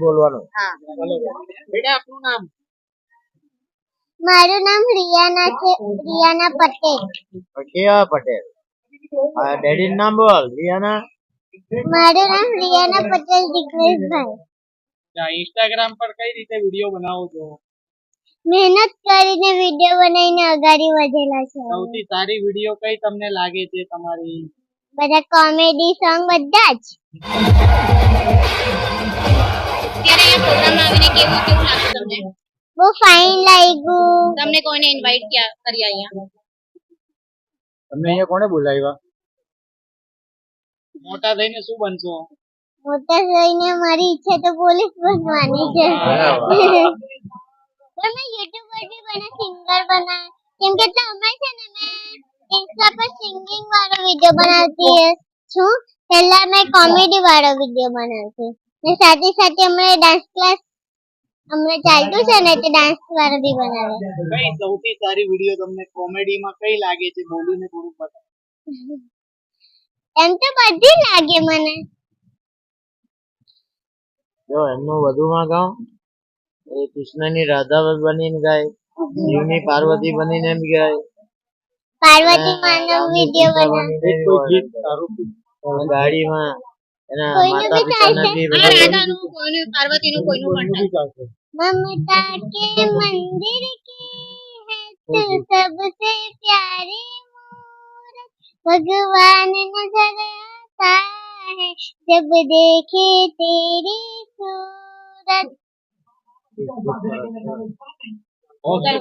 બોલવાનું. હા બેટા આપનું નામ? મારું નામ રિયાના છે, રિયાના પટેલ. કેવા પટેલ? ડેડી નામ બોલ. રિયાના. મારું નામ રિયાના પટેલ દિગ્નેશભાઈ. ઇન્સ્ટાગ્રામ પર કઈ રીતે વિડિયો બનાવો છો? મહેનત કરીને વિડિયો બનાવીને અગાડી વધેલા છે. સૌથી સારી વિડિયો કઈ તમને લાગે છે તમારી? બધા કોમેડી સોંગ બધા જ. ત્યારે આ પ્રોગ્રામ આવીને કેવું કેવું લાગ્યું તમને? બહુ ફાઇન લાગ્યું. તમને કોને ઇન્વાઇટ કરી અહીંયા? તમને અહીંયા કોણે બોલાવ્યા? મોટા થઈને શું બનશો? મોટા થઈને મારી ઈચ્છા તો પોલીસ બનવાની છે. પણ મેં યુટ્યુબ પર બી બને સિંગર બના, કેમ કે તમે છે ને મેં ઇન્સ્ટા પર સિંગિંગ વાળો વિડિયો બનાવતી છું. પહેલા મેં કોમેડી વાળો વિડિયો બનાવતી ને સાથે સાથે હમણાં ડાન્સ ક્લાસ હમણાં ચાલતું છે ને તો ડાન્સ વાળો બી બનાવે. કઈ સૌથી સારી વિડિયો તમને કોમેડીમાં કઈ લાગે છે? બોલીને થોડું બતાવો. એમ તો બધી લાગે મને. જો એમનું વધુમાં ગાઉં એ કૃષ્ણની રાધા બનીને ગાય, શિવની પાર્વતી બનીને એમ ગાય, પાર્વતી માનો વિડિયો બનાવે. કોઈ ગીત સારું ગાડીમાં એના માતા પિતાના બી આ રાધાનું કોઈનું, પાર્વતીનું કોઈનું પણ ચાલશે. ममता के मंदिर की है तू सबसे प्यारी मूरत, भगवान नजर आता है जब देखे तेरी सूरत. Okay.